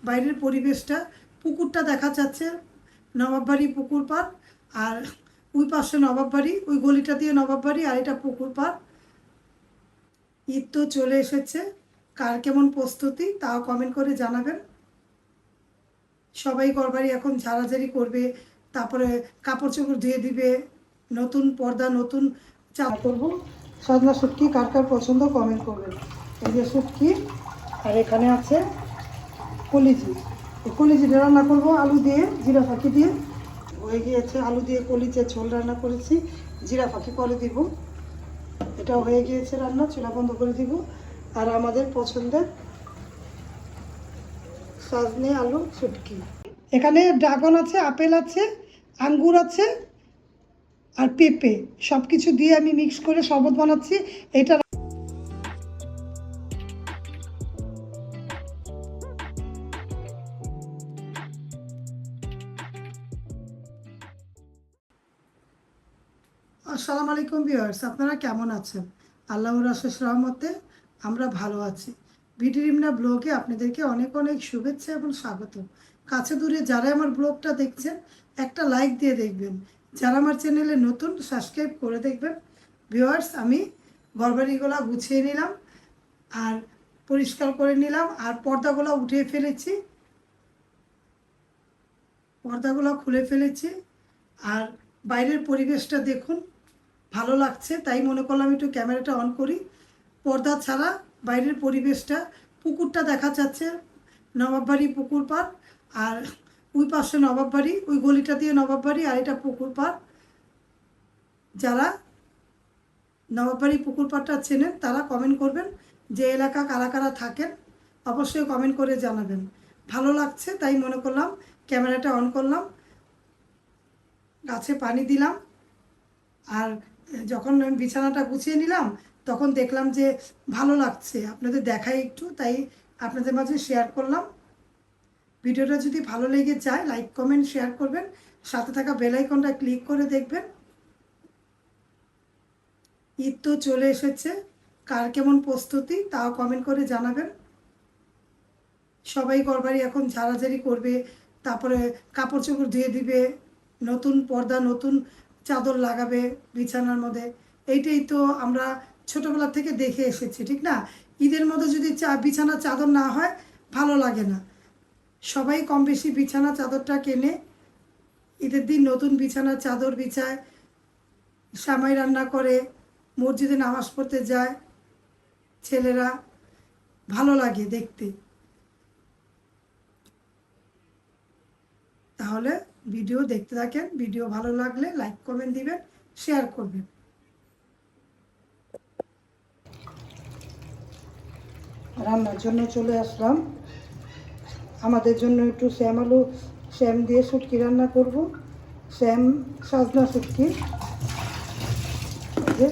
বাইরের পরিবেশটা, পুকুরটা দেখা যাচ্ছে, নবাববাড়ি পুকুর পাড়। আর ওই পাশে নবাববাড়ি, ওই গলিটা দিয়ে নবাববাড়ি, আর এটা পুকুর পাড়। ঈদ তো চলে এসেছে, কার কেমন প্রস্তুতি তাও কমেন্ট করে জানাবেন। সবাই ঘরবাড়ি এখন ঝাড়াঝাড়ি করবে, তারপরে কাপড় চোপড় ধুয়ে দিবে, নতুন পর্দা নতুন চা করবো। সজনা শুটকি কার কার পছন্দ কমেন্ট করবেন। এই যে শুটকি, আর এখানে আছে কলিজি। এই কলিজিটা রান্না করবো আলু দিয়ে, জিরা ফাঁকি দিয়ে। হয়ে গিয়েছে আলু দিয়ে কলিজের ঝোল রান্না করেছি, জিরা ফাঁকি করে দিব। এটাও হয়ে গিয়েছে রান্না, চুলা বন্ধ করে দিব। আর আমাদের পছন্দের সজনে আলু শুটকি। এখানে ড্রাগন আছে, আপেল আছে, আঙ্গুর আছে, আর পেঁপে, সব কিছু দিয়ে আমি মিক্স করে শরবত বানাচ্ছি। এটা আসসালামু আলাইকুম ভিউয়ার্স, আপনারা কেমন আছেন? আল্লাহর অশেষ রহমতে আমরা ভালো আছি। বিডি রিমনা ব্লগে আপনাদেরকে অনেক অনেক শুভেচ্ছা এবং স্বাগত। কাছে দূরে যারা আমার ব্লগটা দেখছেন একটা লাইক দিয়ে দেখবেন, যারা আমার চ্যানেলে নতুন সাবস্ক্রাইব করে দেখবেন। ভিউয়ার্স, আমি ঘরবাড়িগুলো গুছিয়ে নিলাম আর পরিষ্কার করে নিলাম, আর পর্দাগুলো উঠিয়ে ফেলেছি, পর্দাগুলো খুলে ফেলেছি। আর বাইরের পরিবেশটা দেখুন, ভালো লাগছে, তাই মনে করলাম একটু ক্যামেরাটা অন করি। পর্দা ছাড়া বাইরের পরিবেশটা, পুকুরটা দেখা যাচ্ছে, নবাববাড়ি পুকুর পাড়। আর ওই পাশে নবাববাড়ি, ওই গলিটা দিয়ে নবাববাড়ি, আর এটা পুকুর পাড়। যারা নবাববাড়ি পুকুর পাড়টা চেনেন তারা কমেন্ট করবেন, যে এলাকা কারা কারা থাকেন অবশ্যই কমেন্ট করে জানাবেন। ভালো লাগছে তাই মনে করলাম ক্যামেরাটা অন করলাম, গাছে পানি দিলাম। আর যখন আমি বিছানাটা গুছিয়ে নিলাম তখন দেখলাম যে ভালো লাগছে, আপনাদের দেখাই একটু, তাই আপনাদের মাঝে শেয়ার করলাম। ভিডিওটা যদি ভালো লেগে যায় লাইক কমেন্ট শেয়ার করবেন, সাথে থাকা বেল আইকনটা ক্লিক করে দেখবেন। ঈদ তো চলে এসেছে, কার কেমন প্রস্তুতি তাও কমেন্ট করে জানাবেন। সবাই ঘরবাড়ি এখন ঝাড়াঝাড়ি করবে, তারপরে কাপড় চোপড় ধুয়ে দিবে, নতুন পর্দা নতুন চাদর লাগাবে বিছানার মধ্যে। এইটাই তো আমরা ছোটোবেলা থেকে দেখে এসেছি, ঠিক না? ঈদের মধ্যে যদি বিছানা চাদর না হয় ভালো লাগে না। সবাই কম বেশি বিছানা চাদরটা কেনে, ঈদের দিন নতুন বিছানা চাদর বিছায়, সামাই রান্না করে, মসজিদে নামাজ পড়তে যায় ছেলেরা, ভালো লাগে দেখতে। তাহলে ভিডিও দেখতে থাকেন, ভিডিও ভালো লাগলে লাইক কমেন্ট দিবেন, শেয়ার করবেন। রান্নার জন্য চলে আসলাম, আমাদের জন্য একটু শ্যাম দিয়ে শুটকি রান্না করব। শ্যাম সজনা শুটকি, এই যে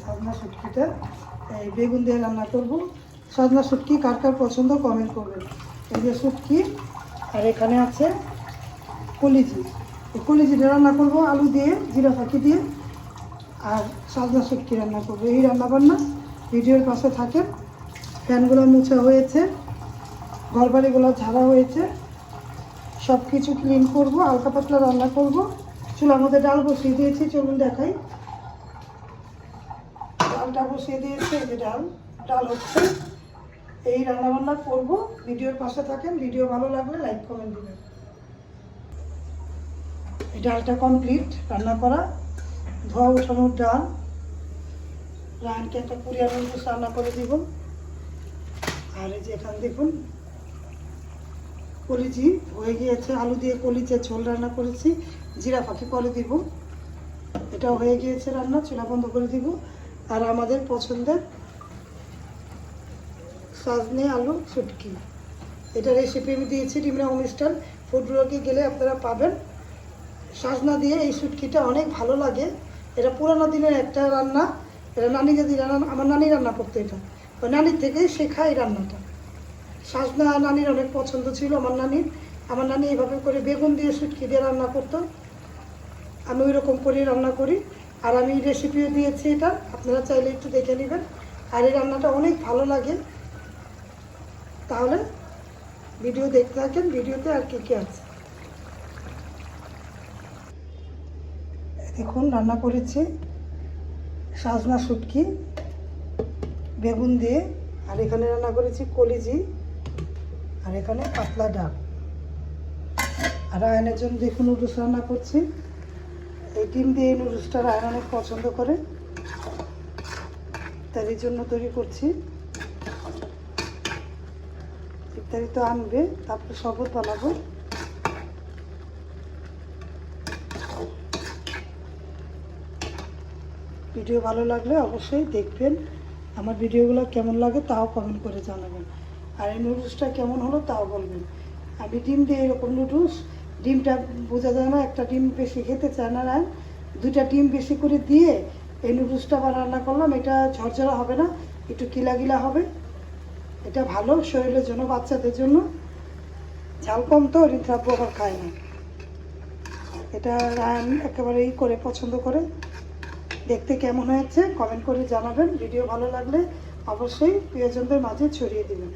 সজনা শুটকিটা এই বেগুন দিয়ে রান্না করব। সজনা শুটকি কার কার পছন্দ কমেন্ট করবেন। এই যে শুটকি, আর এখানে আছে কলিজি। এই কলিজিটা রান্না করব আলু দিয়ে, জিরা ফাঁকি দিয়ে। আর সজনা শুটকি রান্না করবো। এই রান্নাবান্না, ভিডিওর পাশে থাকেন। ফ্যানগুলো মুছা হয়েছে, ঘরবাড়িগুলো ঝাড়া হয়েছে, সব কিছু ক্লিন করবো, হালকা পাতলা রান্না করব। চুলার মধ্যে ডাল বসিয়ে দিয়েছি, চলুন দেখাই। ডালটা বসিয়ে দিয়েছি, এই যে ডাল হচ্ছে। এই রান্নাবান্না করব, ভিডিওর পাশে থাকেন। ভিডিও ভালো লাগলে লাইক কমেন্ট দেবেন। এই ডালটা কমপ্লিট রান্না করা, ধোয়া উঠানোর ডাল। রানকে একটা পুরিয়া নুডলস রান্না করে দিব। আর এই যে এখানে দেখুন কলিজি হয়ে গিয়েছে, আলু দিয়ে কলিজের ঝোল রান্না করেছি, জিরা ফাঁকি করে দিব। এটাও হয়ে গিয়েছে রান্না, চুলা বন্ধ করে দিব। আর আমাদের পছন্দের সজনে আলু শুটকি, এটা রেসিপি আমি দিয়েছি ডিমরা অনুষ্ঠান ফুড ব্লগে গেলে আপনারা পাবেন। সজনা দিয়ে এই শুটকিটা অনেক ভালো লাগে, এটা পুরানো দিনের একটা রান্না। এটা নানি যদি রান্না, আমার নানি রান্না করতো, এটা ওই নানির থেকেই শেখা এই রান্নাটা। সজনা নানির অনেক পছন্দ ছিল আমার নানি এইভাবে করে বেগুন দিয়ে শুটকি দিয়ে রান্না করতো, আমি ওই রকম করেই রান্না করি। আর আমি রেসিপিও দিয়েছি, এটা আপনারা চাইলে একটু দেখে নেবেন। আর এই রান্নাটা অনেক ভালো লাগে। তাহলে ভিডিও দেখতে থাকেন, ভিডিওতে আর কী কী আছে। দেখুন রান্না করেছি সাজনা শুটকি বেগুন দিয়ে, আর এখানে রান্না করেছি কলিজি, আর এখানে পাতলা ডাল। আর রায়নের জন্য দেখুন নুডলস রান্না করছি। এই ডিম দিয়ে এই নুডলসটা রায়ন অনেক পছন্দ করে, ইত্যাদির জন্য তৈরি করছি। ইত্যাদি তো আনবে, তারপরে শরবত বানাবো। ভিডিও ভালো লাগলে অবশ্যই দেখবেন। আমার ভিডিওগুলো কেমন লাগে তাও কমেন্ট করে জানাবেন। আর এই নুডলসটা কেমন হলো তাও বলবেন। আমি ডিম দিয়ে এরকম নুডলস, ডিমটা বোঝা যায় না, একটা ডিম বেশি খেতে চায় না, আর 2টা ডিম বেশি করে দিয়ে এই নুডলসটা আবার রান্না করলাম। এটা ঝরঝরা হবে না, একটু গিলা গিলা হবে। এটা ভালো শরীরের জন্য, বাচ্চাদের জন্য। ঝাল কম তো ঋদ্রাব্য আবার খায় না। এটা রায়ন একেবারেই করে পছন্দ করে। দেখতে কেমন হয়েছে কমেন্ট করে জানাবেন। ভিডিও ভালো লাগলে অবশ্যই প্রিয়জনদের মাঝে ছড়িয়ে দিবেন।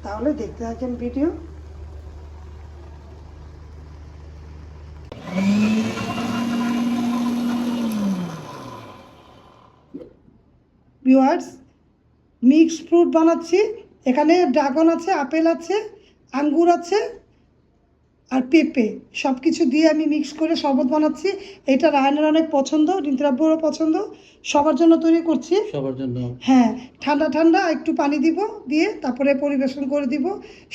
তাহলে দেখতে থাকেন ভিডিও। ভিউয়ার্স, মিক্সড ফ্রুট বানাচ্ছি। এখানে ড্রাগন আছে, আপেল আছে, আঙ্গুর আছে, আর পেঁপে, সব কিছু দিয়ে আমি মিক্স করে শরবত বানাচ্ছি। এটা রায়নের অনেক পছন্দ, রিন্দ্রাব্যরও পছন্দ, সবার জন্য তৈরি করছি। সবার জন্য। হ্যাঁ, ঠান্ডা ঠান্ডা একটু পানি দিব, দিয়ে তারপরে পরিবেশন করে দিব।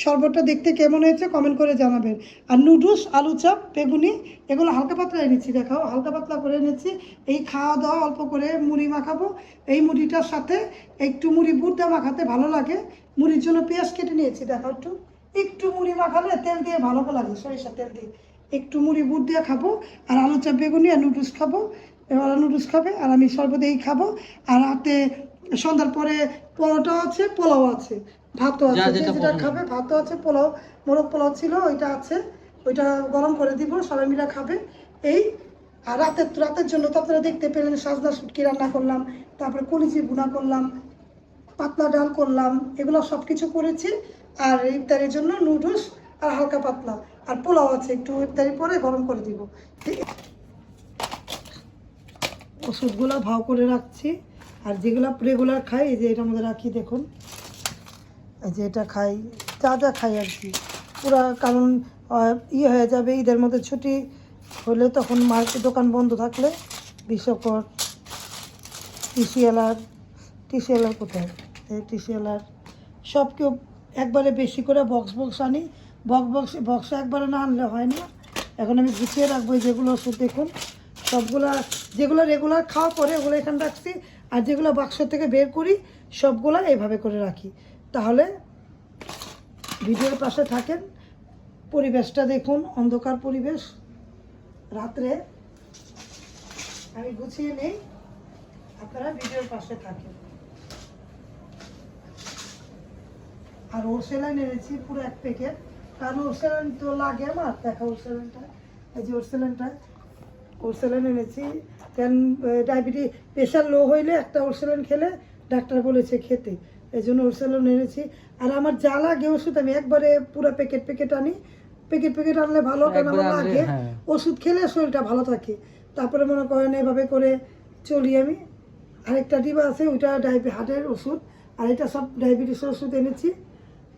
শরবতটা দেখতে কেমন হয়েছে কমেন্ট করে জানাবেন। আর নুডলস, আলু চাপ, বেগুনি এগুলো হালকা পাতলা এনেছি, দেখাও হালকা পাতলা করে এনেছি। এই খাওয়া দাওয়া অল্প করে মুড়ি মাখাবো। এই মুড়িটার সাথে একটু মুড়ি বুটটা মাখাতে ভালো লাগে। মুড়ির জন্য পেঁয়াজ কেটে নিয়েছি, দেখাও একটু। একটু মুড়ি মাখালে তেল দিয়ে ভালো লাগে, সরিষা তেল দিয়ে একটু মুড়ি বুট দিয়ে খাবো। আর আলু চাপ, বেগুনি আর নুডলস খাবো। এবার নুডলস খাবে আর আমি শরবত এই খাবো। আর রাতে সন্ধ্যার পরে পরোটা আছে, পোলাও আছে, ভাতও আছে, যে যেটা খাবে। ভাতও আছে, পোলাও, মোরগ পোলাও ছিল ওইটা আছে, ওইটা গরম করে দিব, সবাই মিলে খাবে। এই আর রাতের জন্য তো আপনারা দেখতে পেলেন সাজনা শুটকি রান্না করলাম, তারপরে কলিজি ভুনা করলাম, পাতলা ডাল করলাম, এগুলো সব কিছু করেছি। আর ইফতারের জন্য নুডলস আর হালকা পাতলা আর পোলাও আছে, একটু ইফতারি পরে গরম করে দিব। ওষুধগুলো ভাও করে রাখছি। আর যেগুলো রেগুলার খাই, এই যে এটার মধ্যে রাখি, দেখুন এই যে এটা খাই, যা যা খাই আর কি পুরা। কারণ হয়ে যাবে ঈদের মধ্যে ছুটি হলে, তখন মার্কেট দোকান বন্ধ থাকলে বিশ্বকর, টিসিএলআর কোথায়, এই টিসিএলআর সব কেউ একবারে বেশি করে বক্স আনি। বক্সে একবারে না আনলে হয় না। এখন আমি গুছিয়ে রাখবো। যেগুলো ওষুধ দেখুন সবগুলা, যেগুলো রেগুলার খাওয়া পরে ওগুলো এখানে রাখছি। আর যেগুলো বাক্স থেকে বের করি সবগুলো এইভাবে করে রাখি। তাহলে ভিডিওর পাশে থাকেন। পরিবেশটা দেখুন, অন্ধকার পরিবেশ, রাত্রে আমি গুছিয়ে নেই, আপনারা ভিডিওর পাশে থাকেন। আর ওরসেলাইন এনেছি পুরো 1 প্যাকেট, কারণ ওরসেলাইন তো লাগে আমার। দেখা ওরসেলাইনটা, এই যে ওরসেলাইন এনেছি। কারণ ডায়াবেটিস, প্রেশার লো হইলে একটা ওরসেলাইন খেলে ডাক্তার বলেছে খেতে, এই জন্য ওরসেলাইন এনেছি। আর আমার যা লাগে ওষুধ আমি একবারে পুরো প্যাকেট আনি। প্যাকেট আনলে ভালো, কারণ আমার লাগে ওষুধ খেলে শরীরটা ভালো থাকে। তারপরে মনে করেন এভাবে করে চলি আমি। আরেকটা ডিবা আছে, ওইটা হার্টের ওষুধ, আর এটা সব ডায়াবেটিসের ওষুধ এনেছি।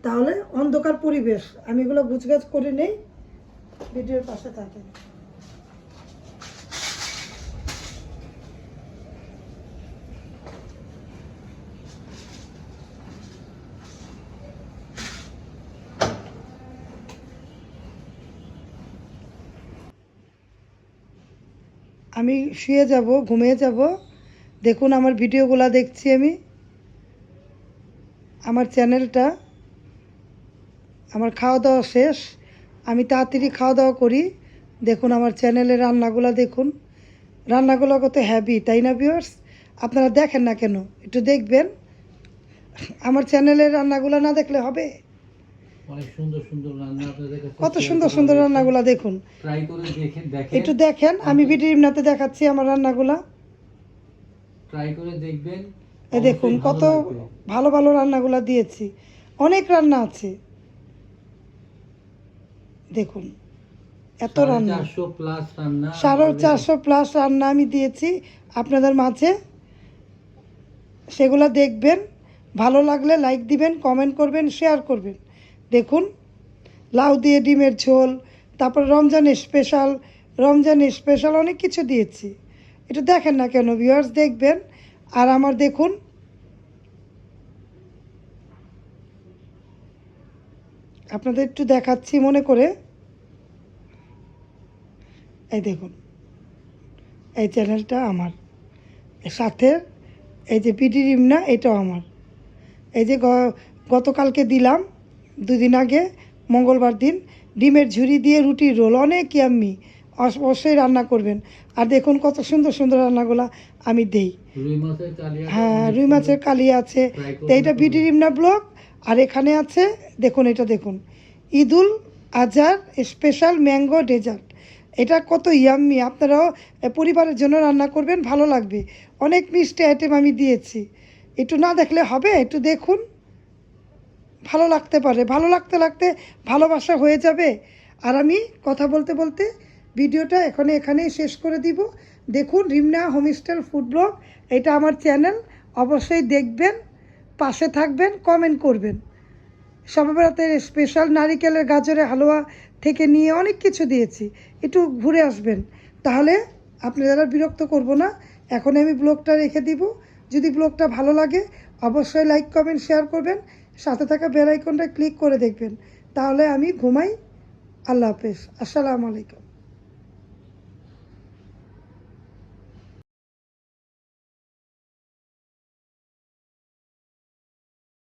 তাহলে অন্ধকার পরিবেশ, আমি এগুলো গুছগাছ করে নেই, ভিডিওর পাশে থাকে। আমি শুয়ে যাব, ঘুমিয়ে যাব। দেখুন আমার ভিডিওগুলো দেখছি আমি, আমার চ্যানেলটা, আমার খাওয়া দাওয়া শেষ, আমি তাড়াতাড়ি খাওয়া দাওয়া করি। দেখুন আমার চ্যানেলের রান্নাগুলো দেখুন, রান্নাগুলো কত হ্যাভি, তাই না ভিউয়ার্স? আপনারা দেখেন না কেন, একটু দেখবেন। আমার চ্যানেলের রান্নাগুলো না দেখলে হবে? অনেক সুন্দর সুন্দর রান্না আপনাদের কাছে, কত সুন্দর সুন্দর রান্নাগুলো দেখুন, ট্রাই করে দেখেন। একটু দেখেন, আমি ভিডিও এমনিতে দেখাচ্ছি আমার রান্নাগুলো, ট্রাই করে দেখবেন। এই দেখুন কত ভালো ভালো রান্নাগুলো দিয়েছি। অনেক রান্না আছে, দেখুন এত রান্না, 450 প্লাস রান্না 450+ রান্না আমি দিয়েছি আপনাদের মাঝে। সেগুলো দেখবেন, ভালো লাগলে লাইক দিবেন, কমেন্ট করবেন, শেয়ার করবেন। দেখুন লাউ দিয়ে ডিমের ঝোল, তারপর রমজানের স্পেশাল অনেক কিছু দিয়েছি। এটা দেখেন না কেন ভিউয়ার্স, দেখবেন। আর আমার দেখুন আপনাদের একটু দেখাচ্ছি মনে করে, এই দেখুন এই চ্যানেলটা আমার, সাথে এই যে পিডি রিমনা এটাও আমার। এই যে গতকালকে দিলাম, দুদিন আগে মঙ্গলবার দিন ডিমের ঝুরি দিয়ে রুটির রোল, অনেক ইয়াম্মি, অবশ্যই রান্না করবেন। আর দেখুন কত সুন্দর সুন্দর রান্নাগুলো আমি দেই। রুই মাছের কালিয়া, হ্যাঁ রুই মাছের কালিয়া আছে। তো এইটা বিডি রিমনা ব্লগ। আর এখানে আছে দেখুন, এটা দেখুন ঈদুল আজহার স্পেশাল ম্যাঙ্গো ডেজার্ট। এটা কত ইয়াম্মি, আপনারাও পরিবারের জন্য রান্না করবেন, ভালো লাগবে। অনেক মিষ্টি আইটেম আমি দিয়েছি, একটু না দেখলে হবে, একটু দেখুন, ভালো লাগতে পারে, ভালো লাগতে লাগতে ভালোবাসা হয়ে যাবে। আর আমি কথা বলতে বলতে ভিডিওটা এখানেই শেষ করে দিব। দেখুন রিমনা হোমস্টাইল ফুড ব্লগ, এটা আমার চ্যানেল, অবশ্যই দেখবেন, পাশে থাকবেন, কমেন্ট করবেন। শবে বরাতের স্পেশাল নারিকেলের গাজরের হালুয়া থেকে নিয়ে অনেক কিছু দিয়েছি, একটু ঘুরে আসবেন, তাহলে আপনারা বিরক্ত করব না। এখন আমি ব্লগটা রেখে দিব। যদি ব্লগটা ভালো লাগে অবশ্যই লাইক কমেন্ট শেয়ার করবেন, সাথে থাকা বেল আইকনটা ক্লিক করে দেখবেন। তাহলে আমি ঘুমাই। আল্লাহ হাফেজ, আসসালামু আলাইকুম।